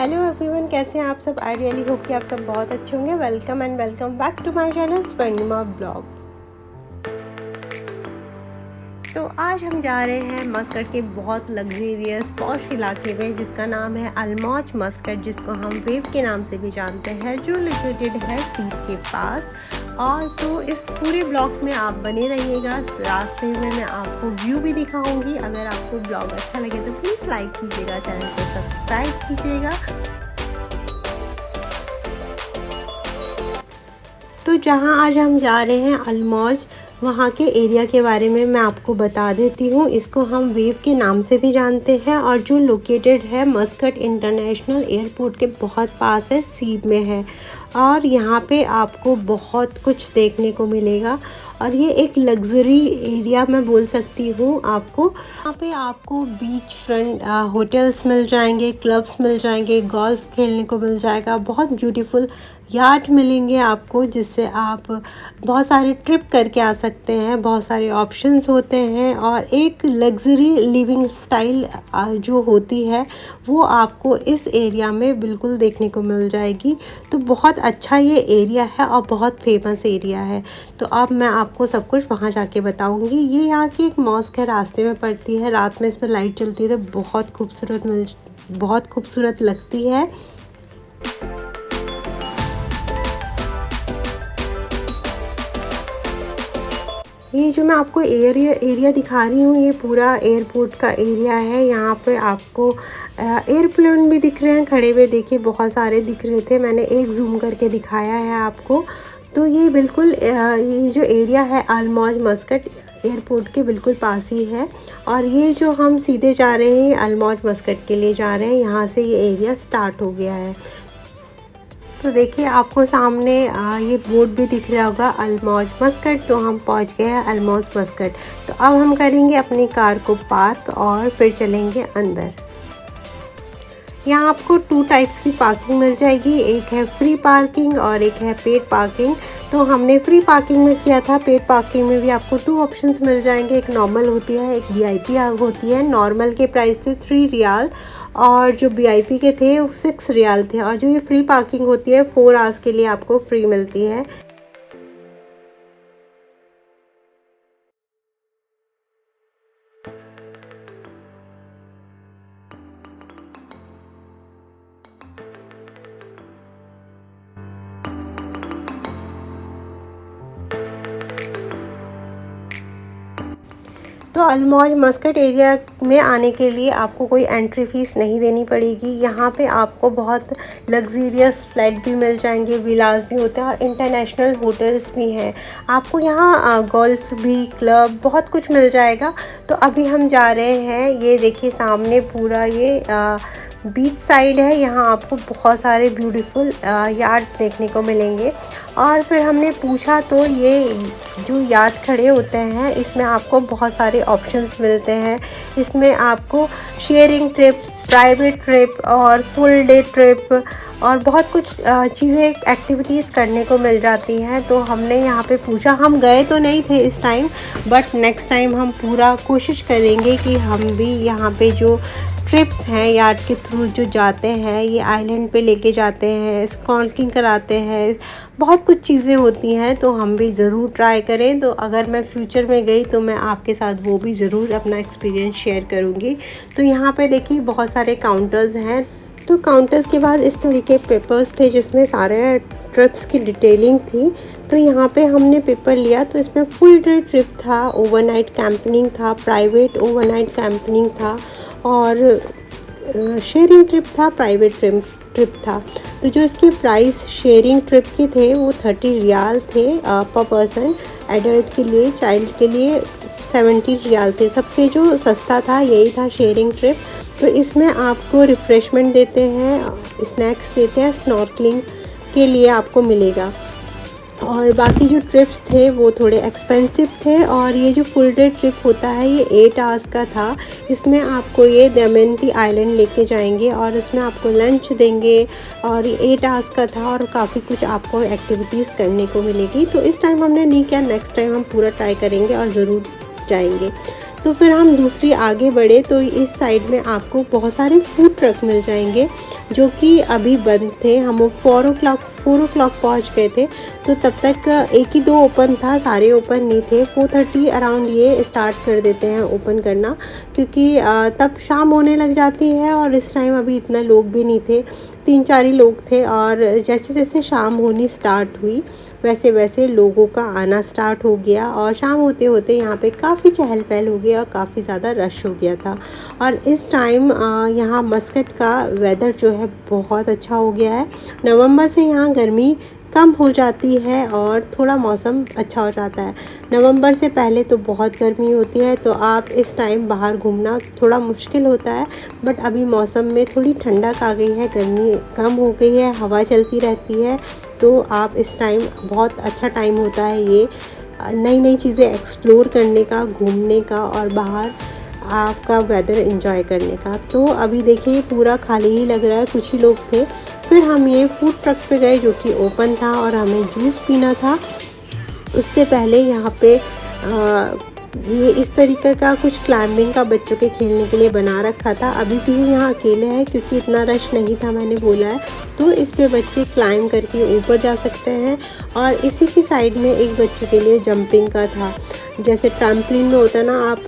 Hello everyone, कैसे हैं आप सब। आई रियली होप कि आप सब बहुत अच्छे होंगे। Welcome and welcome back to my channel Swarnima blog. तो आज हम जा रहे हैं मस्कट के बहुत लग्जरियस पॉश इलाके में, जिसका नाम है अलमौज मस्कट, जिसको हम वेव के नाम से भी जानते हैं, जो लोकेटेड है सीप के पास। और तो इस पूरे ब्लॉग में आप बने रहिएगा। रास्ते में मैं आपको व्यू भी दिखाऊंगी। अगर आपको ब्लॉग अच्छा लगे तो प्लीज़ लाइक कीजिएगा, चैनल को सब्सक्राइब कीजिएगा। तो जहाँ आज हम जा रहे हैं अलमौज, वहाँ के एरिया के बारे में मैं आपको बता देती हूँ। इसको हम वेव के नाम से भी जानते हैं और जो लोकेटेड है मस्कट इंटरनेशनल एयरपोर्ट के बहुत पास है, सीप में है। और यहाँ पे आपको बहुत कुछ देखने को मिलेगा और ये एक लग्जरी एरिया मैं बोल सकती हूँ आपको। यहाँ पे आपको बीच फ्रंट होटल्स मिल जाएंगे, क्लब्स मिल जाएंगे, गोल्फ खेलने को मिल जाएगा, बहुत ब्यूटीफुल यार्ड मिलेंगे आपको, जिससे आप बहुत सारे ट्रिप करके आ सकते हैं। बहुत सारे ऑप्शंस होते हैं और एक लग्जरी लिविंग स्टाइल जो होती है वो आपको इस एरिया में बिल्कुल देखने को मिल जाएगी। तो बहुत अच्छा ये एरिया है और बहुत फेमस एरिया है। तो अब मैं आपको सब कुछ वहाँ जाके बताऊँगी। ये यहाँ की एक मॉस्क है, रास्ते में पड़ती है, रात में इसमें लाइट चलती है तो बहुत खूबसूरत लगती है। ये जो मैं आपको एरिया दिखा रही हूँ, ये पूरा एयरपोर्ट का एरिया है। यहाँ पे आपको एयरप्लेन भी दिख रहे हैं खड़े हुए, देखिए बहुत सारे दिख रहे थे, मैंने एक जूम करके दिखाया है आपको। तो ये बिल्कुल ये जो एरिया है अलमौज मस्कट एयरपोर्ट के बिल्कुल पास ही है। और ये जो हम सीधे जा रहे हैं अलमौज मस्कट के लिए जा रहे हैं, यहाँ से ये एरिया स्टार्ट हो गया है। तो देखिए आपको सामने ये बोर्ड भी दिख रहा होगा, अलमौज मस्कट। तो हम पहुंच गए हैं अलमौज मस्कट। तो अब हम करेंगे अपनी कार को पार्क और फिर चलेंगे अंदर। यहाँ आपको 2 टाइप्स की पार्किंग मिल जाएगी, एक है फ्री पार्किंग और एक है पेड पार्किंग। तो हमने फ्री पार्किंग में किया था। पेड पार्किंग में भी आपको 2 ऑप्शंस मिल जाएंगे, एक नॉर्मल होती है, एक वीआईपी होती है। नॉर्मल के प्राइस थे 3 रियाल और जो वीआईपी के थे वो 6 रियाल थे। और जो ये फ्री पार्किंग होती है 4 आवर्स के लिए आपको फ्री मिलती है। तो अलमौज मस्कट एरिया में आने के लिए आपको कोई एंट्री फ़ीस नहीं देनी पड़ेगी। यहाँ पे आपको बहुत लग्जरियस फ्लैट भी मिल जाएंगे, विलास भी होते हैं और इंटरनेशनल होटल्स भी हैं। आपको यहाँ गोल्फ भी, क्लब, बहुत कुछ मिल जाएगा। तो अभी हम जा रहे हैं, ये देखिए सामने पूरा ये बीच साइड है। यहाँ आपको बहुत सारे ब्यूटीफुल यार्ड देखने को मिलेंगे। और फिर हमने पूछा तो ये जो यार्ड खड़े होते हैं इसमें आपको बहुत सारे ऑप्शंस मिलते हैं। इसमें आपको शेयरिंग ट्रिप, प्राइवेट ट्रिप और फुल डे ट्रिप और बहुत कुछ चीज़ें, एक्टिविटीज़ करने को मिल जाती हैं। तो हमने यहाँ पे पूछा, हम गए तो नहीं थे इस टाइम, बट नेक्स्ट टाइम हम पूरा कोशिश करेंगे कि हम भी यहाँ पे जो ट्रिप्स हैं यार्ड के थ्रू जो जाते हैं, ये आइलैंड पे लेके जाते हैं, स्नॉर्कलिंग कराते हैं, बहुत कुछ चीज़ें होती हैं, तो हम भी ज़रूर ट्राई करें। तो अगर मैं फ्यूचर में गई तो मैं आपके साथ वो भी ज़रूर अपना एक्सपीरियंस शेयर करूँगी। तो यहाँ पे देखिए बहुत सारे काउंटर्स हैं। तो काउंटर्स के बाद इस तरीके पेपर्स थे जिसमें सारे ट्रिप्स की डिटेलिंग थी। तो यहाँ पे हमने पेपर लिया तो इसमें फुल डे ट्रिप था, ओवरनाइट कैंपिंग था, प्राइवेट ओवरनाइट कैंपिंग था और शेयरिंग ट्रिप था, प्राइवेट ट्रिप था। तो जो इसके प्राइस शेयरिंग ट्रिप के थे वो 30 रियाल थे पर पर्सन। एडल्ट के लिए, चाइल्ड के लिए 70 रियाल थे। सबसे जो सस्ता था यही था शेयरिंग ट्रिप। तो इसमें आपको रिफ़्रेशमेंट देते हैं, स्नैक्स देते हैं, स्नॉर्कलिंग के लिए आपको मिलेगा। और बाकी जो ट्रिप्स थे वो थोड़े एक्सपेंसिव थे। और ये जो फुल डे ट्रिप होता है ये 8 आवर्स का था। इसमें आपको ये दमयंती आइलैंड लेके जाएंगे और उसमें आपको लंच देंगे और ये 8 आवर्स का था और काफ़ी कुछ आपको एक्टिविटीज़ करने को मिलेगी। तो इस टाइम हमने नहीं किया, नेक्स्ट टाइम हम पूरा ट्राई करेंगे और ज़रूर जाएंगे। तो फिर हम दूसरी आगे बढ़े तो इस साइड में आपको बहुत सारे फूड ट्रक मिल जाएंगे जो कि अभी बंद थे। हम 4 o'clock पहुँच गए थे, तो तब तक एक ही दो ओपन था, सारे ओपन नहीं थे। 4:30 अराउंड ये स्टार्ट कर देते हैं ओपन करना, क्योंकि तब शाम होने लग जाती है और इस टाइम अभी इतना लोग भी नहीं थे, 3-4 ही लोग थे। और जैसे जैसे शाम होनी स्टार्ट हुई वैसे वैसे लोगों का आना स्टार्ट हो गया और शाम होते होते यहाँ पे काफ़ी चहल पहल हो गया और काफ़ी ज़्यादा रश हो गया था। और इस टाइम यहाँ मस्कट का वेदर जो है बहुत अच्छा हो गया है। नवंबर से यहाँ गर्मी कम हो जाती है और थोड़ा मौसम अच्छा हो जाता है। नवंबर से पहले तो बहुत गर्मी होती है, तो आप इस टाइम बाहर घूमना थोड़ा मुश्किल होता है। बट अभी मौसम में थोड़ी ठंडक आ गई है, गर्मी कम हो गई है, हवा चलती रहती है, तो आप इस टाइम बहुत अच्छा टाइम होता है ये नई नई चीज़ें एक्सप्लोर करने का, घूमने का और बाहर आपका वेदर एंजॉय करने का। तो अभी देखिए पूरा खाली ही लग रहा है, कुछ ही लोग थे। फिर हम ये फूड ट्रक पे गए जो कि ओपन था और हमें जूस पीना था। उससे पहले यहाँ पे ये इस तरीके का कुछ क्लाइंबिंग का बच्चों के खेलने के लिए बना रखा था। अभी भी यहाँ अकेले हैं क्योंकि इतना रश नहीं था, मैंने बोला है, तो इस पे बच्चे क्लाइंब करके ऊपर जा सकते हैं। और इसी की साइड में एक बच्चों के लिए जंपिंग का था, जैसे ट्रैम्पलिन में होता है ना, आप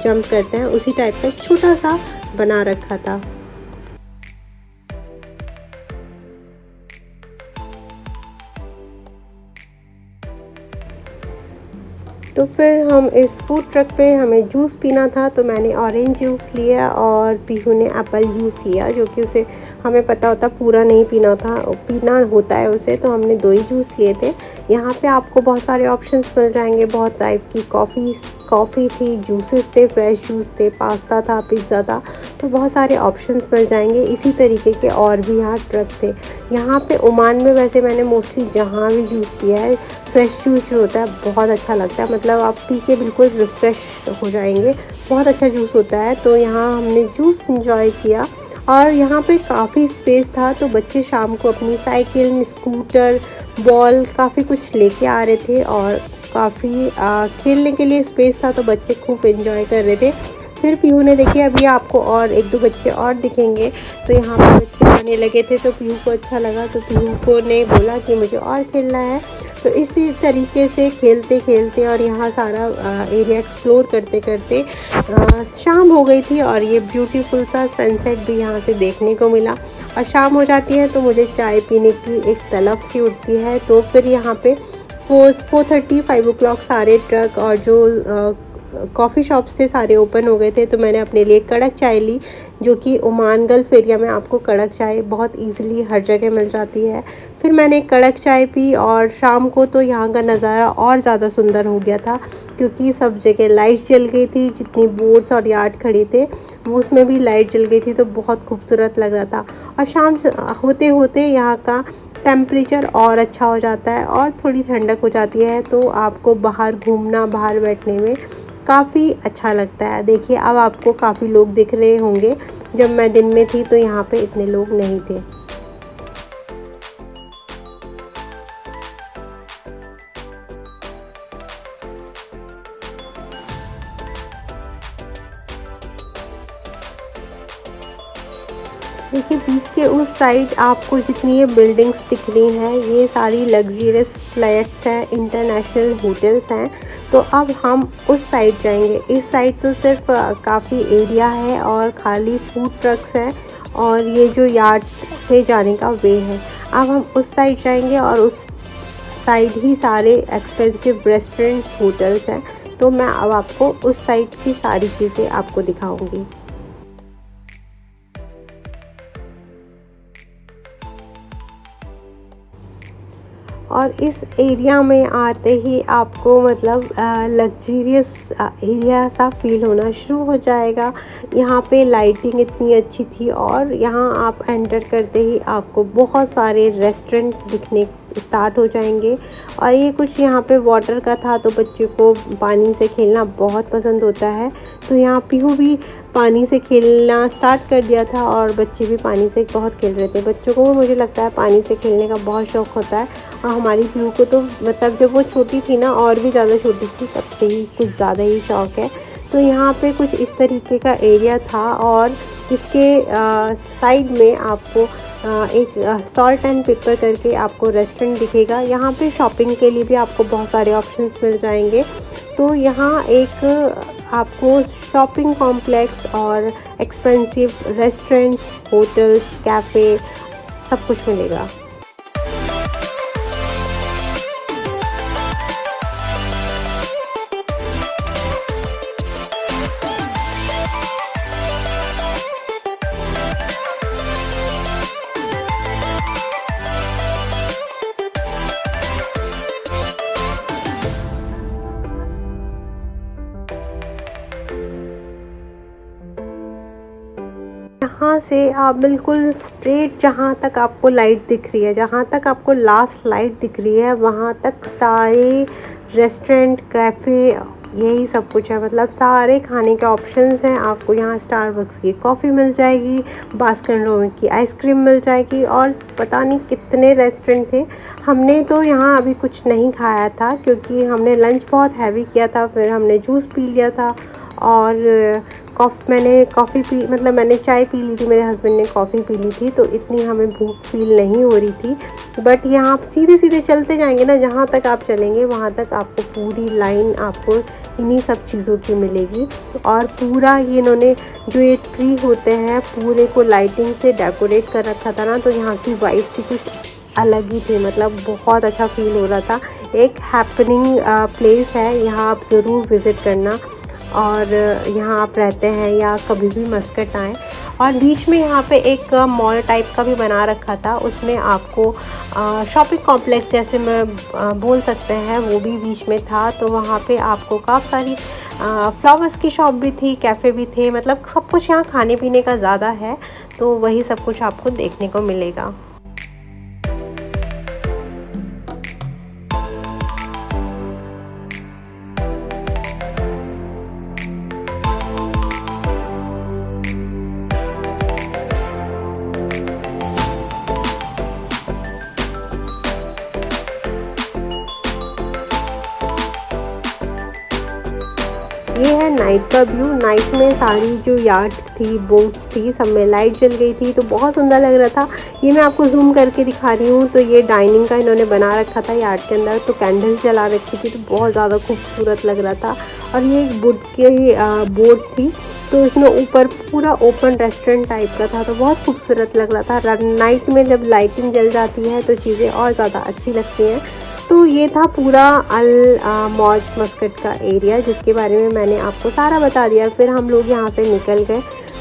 जंप करते हैं, उसी टाइप का एक छोटा सा बना रखा था। तो फिर हम इस फूड ट्रक पे हमें जूस पीना था, तो मैंने ऑरेंज जूस लिया और पीहू ने एप्पल जूस लिया, जो कि उसे हमें पता होता पूरा नहीं पीना होता है उसे, तो हमने 2 ही जूस लिए थे। यहाँ पे आपको बहुत सारे ऑप्शंस मिल जाएंगे, बहुत टाइप की कॉफ़ी थी, जूसेस थे, फ्रेश जूस थे, पास्ता था, पिज़्ज़ा था, तो बहुत सारे ऑप्शंस मिल जाएंगे। इसी तरीके के और भी यहाँ ट्रक थे। यहाँ पे ओमान में वैसे मैंने मोस्टली जहाँ भी जूस पिया है, फ्रेश जूस जो होता है बहुत अच्छा लगता है, मतलब आप पी के बिल्कुल रिफ़्रेश हो जाएंगे, बहुत अच्छा जूस होता है। तो यहाँ हमने जूस इंजॉय किया और यहाँ पे काफ़ी स्पेस था, तो बच्चे शाम को अपनी साइकिल, स्कूटर, बॉल काफ़ी कुछ लेके आ रहे थे और काफ़ी खेलने के लिए स्पेस था, तो बच्चे खूब एंजॉय कर रहे थे। फिर पीहू ने देखिए, अभी आपको और 1-2 बच्चे और दिखेंगे, तो यहाँ पे बच्चे आने लगे थे, तो पीहू को अच्छा लगा, तो पीहू को ने बोला कि मुझे और खेलना है। तो इसी तरीके से खेलते खेलते और यहाँ सारा एरिया एक्सप्लोर करते करते शाम हो गई थी और ये ब्यूटीफुल सा सनसेट भी यहाँ से देखने को मिला। और शाम हो जाती है तो मुझे चाय पीने की एक तलब सी उठती है, तो फिर यहाँ पे 4:30 5 o'clock सारे ट्रक और जो कॉफ़ी शॉप्स थे सारे ओपन हो गए थे। तो मैंने अपने लिए कड़क चाय ली, जो कि ओमान गल्फ़ एरिया में आपको कड़क चाय बहुत इजीली हर जगह मिल जाती है। फिर मैंने कड़क चाय पी और शाम को तो यहाँ का नज़ारा और ज़्यादा सुंदर हो गया था, क्योंकि सब जगह लाइट जल गई थी, जितनी बोट्स और यार्ड खड़ी थे वो उसमें भी लाइट जल गई थी, तो बहुत खूबसूरत लग रहा था। और शाम होते होते यहाँ का टेम्परेचर और अच्छा हो जाता है और थोड़ी ठंडक हो जाती है, तो आपको बाहर घूमना, बाहर बैठने में काफ़ी अच्छा लगता है। देखिए अब आपको काफ़ी लोग दिख रहे होंगे, जब मैं दिन में थी तो यहाँ पे इतने लोग नहीं थे। देखिए बीच के उस साइड आपको जितनी ये बिल्डिंग्स दिख रही हैं, ये सारी लग्जरियस फ्लैट्स हैं, इंटरनेशनल होटल्स हैं। तो अब हम उस साइड जाएंगे। इस साइड तो सिर्फ काफ़ी एरिया है और खाली फूड ट्रक्स हैं और ये जो यार्ड पे जाने का वे है। अब हम उस साइड जाएंगे और उस साइड ही सारे एक्सपेंसिव रेस्टोरेंट्स, होटल्स हैं। तो मैं अब आपको उस साइड की सारी चीज़ें आपको दिखाऊंगी। और इस एरिया में आते ही आपको मतलब लग्जरियस एरिया सा फील होना शुरू हो जाएगा। यहाँ पे लाइटिंग इतनी अच्छी थी और यहाँ आप एंटर करते ही आपको बहुत सारे रेस्टोरेंट दिखने स्टार्ट हो जाएंगे। और ये कुछ यहाँ पे वाटर का था, तो बच्चे को पानी से खेलना बहुत पसंद होता है, तो यहाँ पीहू भी पानी से खेलना स्टार्ट कर दिया था और बच्चे भी पानी से बहुत खेल रहे थे। बच्चों को मुझे लगता है पानी से खेलने का बहुत शौक़ होता है, और हमारी पीहू को तो मतलब जब वो छोटी थी ना, और भी ज़्यादा छोटी थी, सबसे ही कुछ ज़्यादा ही शौक़ है। तो यहाँ पे कुछ इस तरीके का एरिया था और इसके साइड में आपको एक सॉल्ट एंड पेपर करके आपको रेस्टोरेंट दिखेगा। यहाँ पे शॉपिंग के लिए भी आपको बहुत सारे ऑप्शंस मिल जाएंगे। तो यहाँ एक आपको शॉपिंग कॉम्प्लेक्स और एक्सपेंसिव रेस्टोरेंट्स, होटल्स, कैफ़े सब कुछ मिलेगा। यहाँ से आप बिल्कुल स्ट्रेट जहाँ तक आपको लाइट दिख रही है, जहाँ तक आपको लास्ट लाइट दिख रही है, वहाँ तक सारे रेस्टोरेंट, कैफ़े यही सब कुछ है। मतलब सारे खाने के ऑप्शंस हैं। आपको यहाँ स्टारबक्स की कॉफ़ी मिल जाएगी, बास्किन रॉबिन्स की आइसक्रीम मिल जाएगी और पता नहीं कितने रेस्टोरेंट थे। हमने तो यहाँ अभी कुछ नहीं खाया था क्योंकि हमने लंच बहुत हैवी किया था, फिर हमने जूस पी लिया था और मैंने चाय पी ली थी, मेरे हस्बैंड ने कॉफ़ी पी ली थी, तो इतनी हमें भूख फील नहीं हो रही थी। बट यहाँ आप सीधे सीधे चलते जाएंगे ना, जहाँ तक आप चलेंगे वहाँ तक आपको पूरी लाइन आपको इन्हीं सब चीज़ों की मिलेगी। और पूरा ये इन्होंने जो ये ट्री होते हैं पूरे को लाइटिंग से डेकोरेट कर रखा था ना, तो यहाँ की वाइब से कुछ अलग ही थी। मतलब बहुत अच्छा फील हो रहा था। एक हैपनिंग प्लेस है, यहाँ आप ज़रूर विज़िट करना और यहाँ आप रहते हैं या कभी भी मस्कट आएँ। और बीच में यहाँ पे एक मॉल टाइप का भी बना रखा था, उसमें आपको शॉपिंग कॉम्प्लेक्स जैसे मैं बोल सकते हैं वो भी बीच में था। तो वहाँ पे आपको काफ़ी सारी फ्लावर्स की शॉप भी थी, कैफ़े भी थे। मतलब सब कुछ यहाँ खाने पीने का ज़्यादा है, तो वही सब कुछ आपको देखने को मिलेगा। ये है नाइट का व्यू। नाइट में सारी जो यार्ड थी, बोट्स थी, सब में लाइट जल गई थी, तो बहुत सुंदर लग रहा था। ये मैं आपको जूम करके दिखा रही हूँ। तो ये डाइनिंग का इन्होंने बना रखा था यार्ड के अंदर, तो कैंडल्स जला रखी थी, तो बहुत ज़्यादा खूबसूरत लग रहा था। और ये एक वुड की बोट थी, तो इसमें ऊपर पूरा ओपन रेस्टोरेंट टाइप का था, तो बहुत खूबसूरत लग रहा था। नाइट में जब लाइटिंग जल जाती है तो चीज़ें और ज़्यादा अच्छी लगती हैं। तो ये था पूरा अल मौज मस्कट का एरिया, जिसके बारे में मैंने आपको सारा बता दिया। फिर हम लोग यहाँ से निकल गए।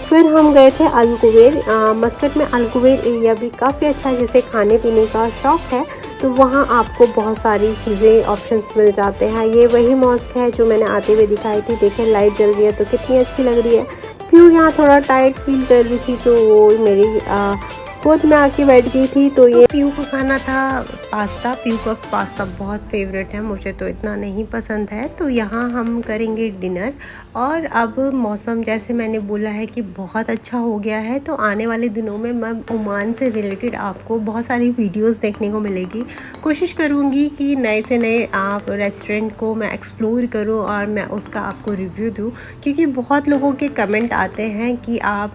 फिर हम गए थे अल कुबैर। मस्कट में अल कुबैर एरिया भी काफ़ी अच्छा है, जिसे खाने पीने का शौक़ है तो वहाँ आपको बहुत सारी चीज़ें ऑप्शंस मिल जाते हैं। ये वही मॉस्क है जो मैंने आते हुए दिखाई थी। देखें लाइट जल रही है तो कितनी अच्छी लग रही है। क्यों यहाँ थोड़ा टाइट फील कर रही थी, तो वो मेरी गोद में आके बैठ गई थी। तो ये पीयू को खाना था पास्ता। पीयू का पास्ता बहुत फेवरेट है, मुझे तो इतना नहीं पसंद है। तो यहाँ हम करेंगे डिनर। और अब मौसम जैसे मैंने बोला है कि बहुत अच्छा हो गया है, तो आने वाले दिनों में मैं ओमान से रिलेटेड आपको बहुत सारी वीडियोस देखने को मिलेगी। कोशिश करूँगी कि नए से नए आप रेस्टोरेंट को मैं एक्सप्लोर करूँ और मैं उसका आपको रिव्यू दूँ, क्योंकि बहुत लोगों के कमेंट आते हैं कि आप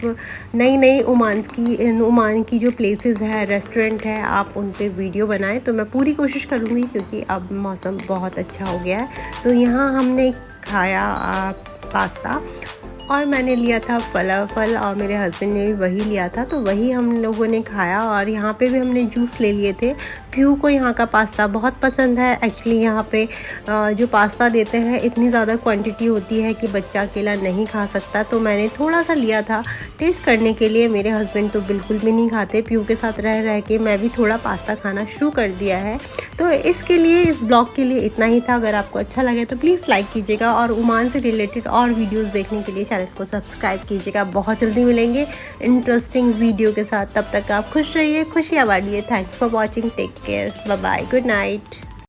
नई ओमान की जो प्लेसेस है, रेस्टोरेंट है, आप उन पे वीडियो बनाएं। तो मैं पूरी कोशिश करूँगी, क्योंकि अब मौसम बहुत अच्छा हो गया है। तो यहाँ हमने खाया पास्ता और मैंने लिया था फलाफल और मेरे हस्बैंड ने भी वही लिया था, तो वही हम लोगों ने खाया। और यहाँ पे भी हमने जूस ले लिए थे। पीयू को यहाँ का पास्ता बहुत पसंद है। एक्चुअली यहाँ पे जो पास्ता देते हैं इतनी ज़्यादा क्वांटिटी होती है कि बच्चा अकेला नहीं खा सकता, तो मैंने थोड़ा सा लिया था टेस्ट करने के लिए। मेरे हस्बैंड तो बिल्कुल भी नहीं खाते। पीयू के साथ रह रह के मैं भी थोड़ा पास्ता खाना शुरू कर दिया है। तो इस ब्लॉग के लिए इतना ही था। अगर आपको अच्छा लगे तो प्लीज़ लाइक कीजिएगा और ओमान से रिलेटेड और वीडियोज़ देखने के लिए चैनल को सब्सक्राइब कीजिएगा। बहुत जल्दी मिलेंगे इंटरेस्टिंग वीडियो के साथ। तब तक आप खुश रहिए, खुशियाँ बांटिए। Thanks for watching, take care, bye bye, good night.